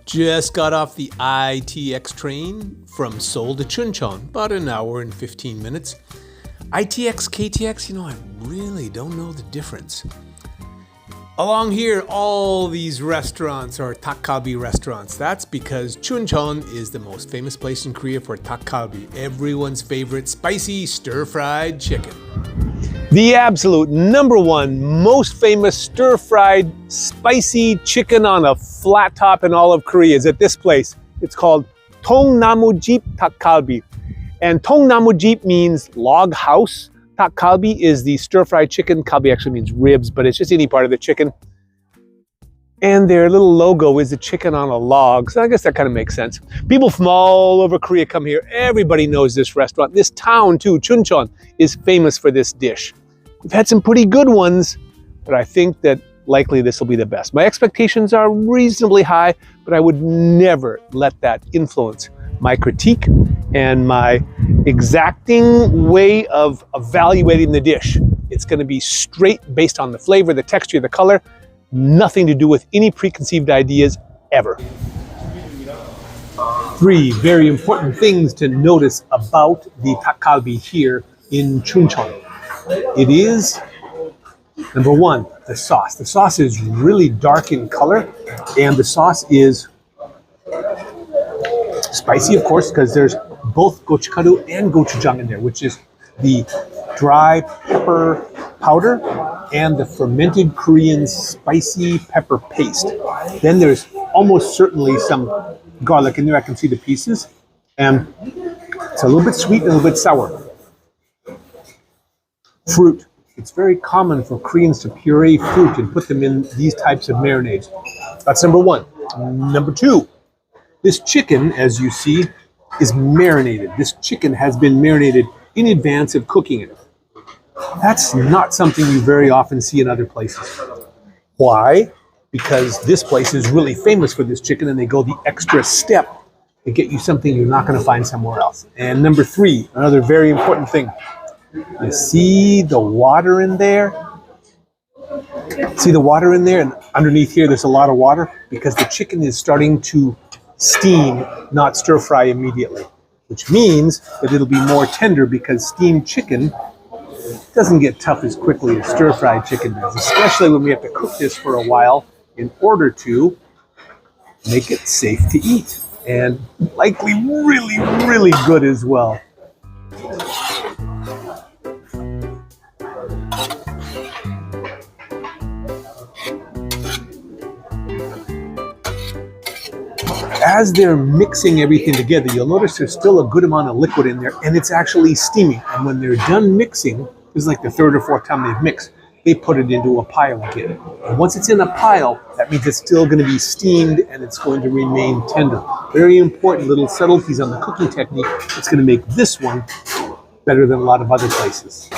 Just got off the ITX train from Seoul to Chuncheon, about an hour and 15 minutes. ITX, KTX, I really don't know the difference. Along here, all these restaurants are 닭갈비 restaurants. That's because Chuncheon is the most famous place in Korea for 닭갈비, everyone's favorite spicy stir-fried chicken. The absolute #1 most famous stir-fried spicy chicken on a flat top in all of Korea is at this place. It's called 춘천통나무집닭갈비. And 통나무집 means log house. Dakgalbi is the stir-fried chicken. Kalbi actually means ribs, but it's just any part of the chicken. And their little logo is a chicken on a log, so I guess that kind of makes sense. People from all over Korea come here. Everybody knows this restaurant. This town, too, Chuncheon, is famous for this dish. We've had some pretty good ones, but I think that likely this will be the best. My expectations are reasonably high, but I would never let that influence my critique and my exacting way of evaluating the dish. It's going to be straight based on the flavor, the texture, the color, nothing to do with any preconceived ideas ever. 3 very important things to notice about the 닭갈비 here in Chuncheon. It is, #1, the sauce. The sauce is really dark in color, and the sauce is spicy, of course, because there's both gochugaru and gochujang in there, which is the dry pepper powder and the fermented Korean spicy pepper paste. Then there's almost certainly some garlic in there. I can see the pieces. And it's a little bit sweet and a little bit sour. Fruit. It's very common for Koreans to puree fruit and put them in these types of marinades. That's #1. #2. This chicken, as you see, is marinated. This chicken has been marinated in advance of cooking it. That's not something you very often see in other places. Why? Because this place is really famous for this chicken, and they go the extra step to get you something you're not going to find somewhere else. And #3, another very important thing. You see the water in there? See the water in there? And underneath here, there's a lot of water because the chicken is starting to steam, not stir fry immediately, which means that it'll be more tender because steamed chicken doesn't get tough as quickly as stir-fried chicken does, especially when we have to cook this for a while in order to make it safe to eat and likely really, really good as well. As they're mixing everything together, you'll notice there's still a good amount of liquid in there, and it's actually steaming. And when they're done mixing, this is like the 3rd or 4th time they've mixed, they put it into a pile again. And once it's in a pile, that means it's still going to be steamed and it's going to remain tender. Very important little subtleties on the cooking technique. It's going to make this one better than a lot of other places.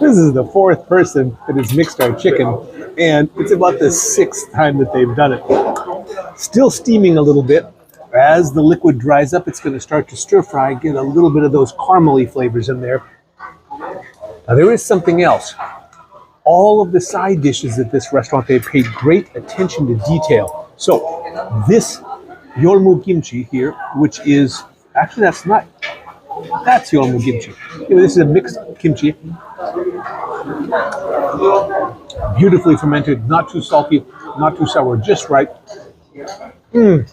This is the 4th person that has mixed our chicken, and it's about the 6th time that they've done it. Still steaming a little bit. As the liquid dries up, it's going to start to stir fry, get a little bit of those caramely flavors in there. Now there is something else. All of the side dishes at this restaurant, they paid great attention to detail. So this yeolmu kimchi here, which is, actually that's yeolmu kimchi. This is a mixed kimchi. Beautifully fermented, not too salty, not too sour, just right. And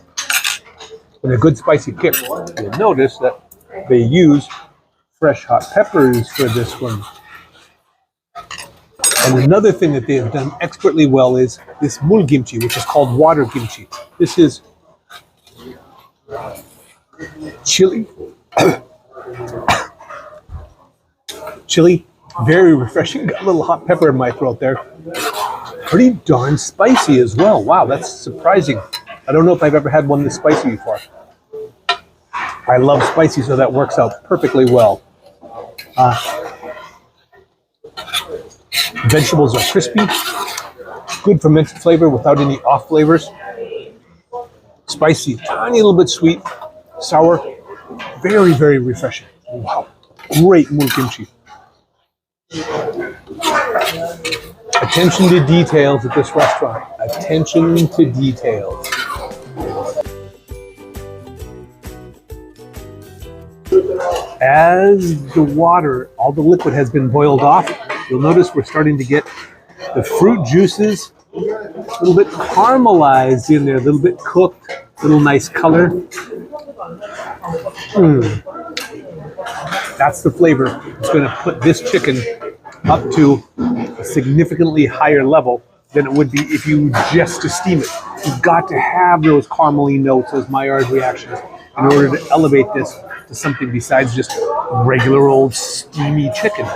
a good spicy kick. You'll notice that they use fresh hot peppers for this one. And another thing that they have done expertly well is this mulgimchi, which is called water kimchi. This is chili. Chili, very refreshing. Got a little hot pepper in my throat there. Pretty darn spicy as well. Wow, that's surprising. I don't know if I've ever had one this spicy before. I love spicy, so that works out perfectly well. Vegetables are crispy, good fermented flavor without any off flavors. Spicy, tiny little bit sweet, sour, very, very refreshing. Wow, great mul kimchi. Attention to details at this restaurant. Attention to details. As the water, all the liquid has been boiled off, you'll notice we're starting to get the fruit juices a little bit caramelized in there, a little bit cooked, a little nice color. That's the flavor. It's going to put this chicken up to a significantly higher level than it would be if you just steam it. You've got to have those caramely notes, those Maillard reactions, in order to elevate this to something besides just regular old steamy chicken.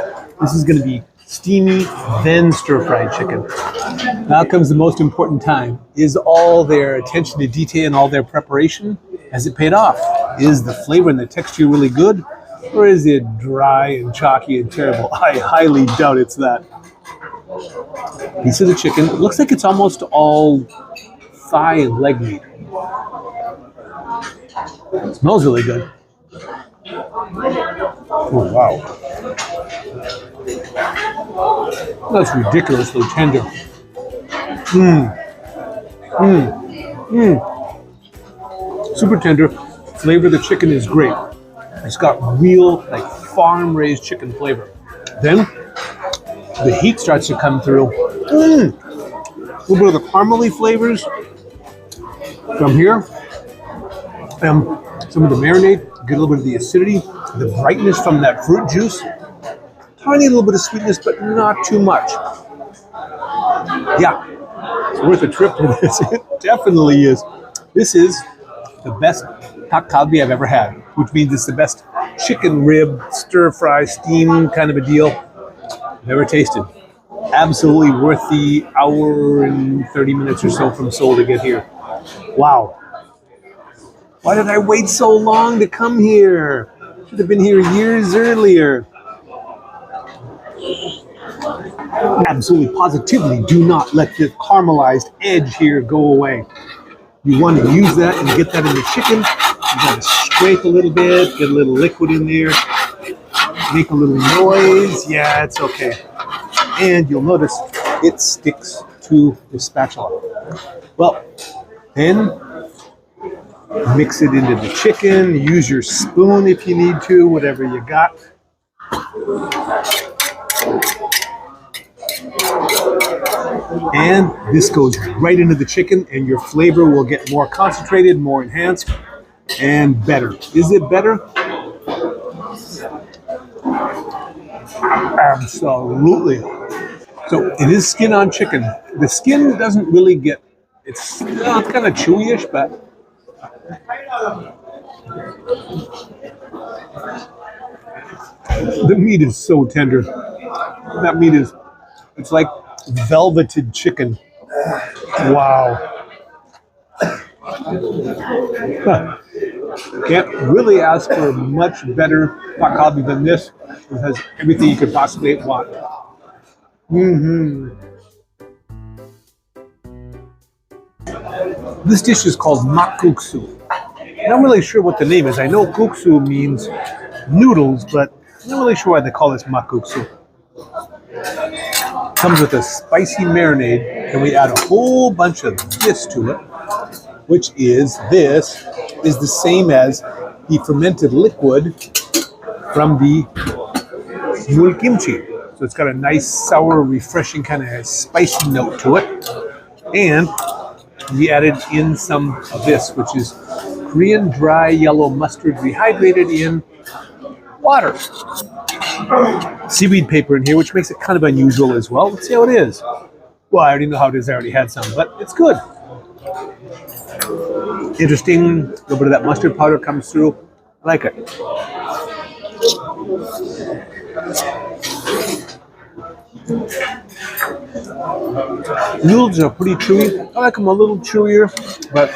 This is going to be steamy, then stir-fried chicken. Now comes the most important time. Is all their attention to detail and all their preparation, has it paid off? Is the flavor and the texture really good? Or is it dry and chalky and terrible? I highly doubt it's that. Piece of the chicken. It looks like it's almost all thigh and leg meat. It smells really good. Oh, wow. That's ridiculously tender. Super tender. Flavor of the chicken is great. It's got real, like, farm-raised chicken flavor. Then the heat starts to come through. A little bit of the caramely flavors from here. Some of the marinade, get a little bit of the acidity, the brightness from that fruit juice. Tiny little bit of sweetness, but not too much. Yeah, it's worth a trip for this. It definitely is. This is the best 닭갈비 I've ever had, which means it's the best chicken rib, stir-fry, steam kind of a deal I've ever tasted. Absolutely worth the hour and 30 minutes or so from Seoul to get here. Wow. Why did I wait so long to come here? Should have been here years earlier. Absolutely, positively, do not let the caramelized edge here go away. You want to use that and get that in the chicken. You got to scrape a little bit, get a little liquid in there, make a little noise. Yeah, it's okay. And you'll notice it sticks to the spatula. Well, then mix it into the chicken. Use your spoon if you need to, whatever you got. And this goes right into the chicken, and your flavor will get more concentrated, more enhanced, and better. Is it better? Absolutely. So it is skin on chicken. The skin doesn't really get, it's kind of chewy-ish, but the meat is so tender. That meat is, it's like velveted chicken. Wow. Can't really ask for a much better 닭갈비 than this. It has everything you could possibly want. This dish is called makguksu. I'm not really sure what the name is. I know guksu means noodles, but I'm not really sure why they call this makguksu. Comes with a spicy marinade, and we add a whole bunch of this to it, which is, this is the same as the fermented liquid from the mul kimchi. So it's got a nice, sour, refreshing kind of spicy note to it. And we added in some of this, which is Korean dry yellow mustard rehydrated in water. Seaweed paper in here, which makes it kind of unusual as well. Let's see how it is. Well, I already know how it is. I already had some, but it's good. Interesting. A little bit of that mustard powder comes through. I like it. Noodles are pretty chewy. I like them a little chewier, but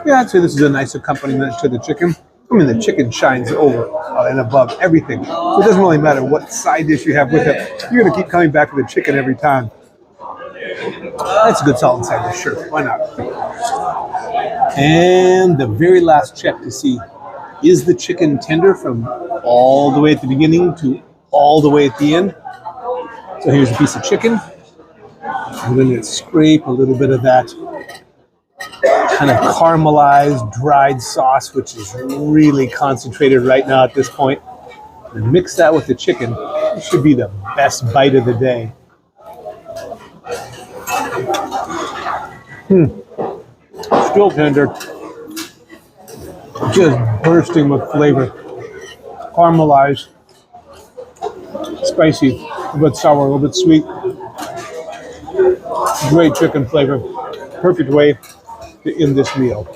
yeah, I'd say this is a nice accompaniment to the chicken. I mean, the chicken shines over and above everything. So it doesn't really matter what side dish you have with it. You're going to keep coming back to the chicken every time. That's a good solid side dish, sure. Why not? And the very last check to see, is the chicken tender from all the way at the beginning to all the way at the end? So here's a piece of chicken. I'm going to scrape a little bit of that kind of caramelized dried sauce, which is really concentrated right now at this point. And mix that with the chicken. It should be the best bite of the day. Still tender. Just bursting with flavor. Caramelized. Spicy. A little bit sour, a little bit sweet. Great chicken flavor. Perfect way to end this meal.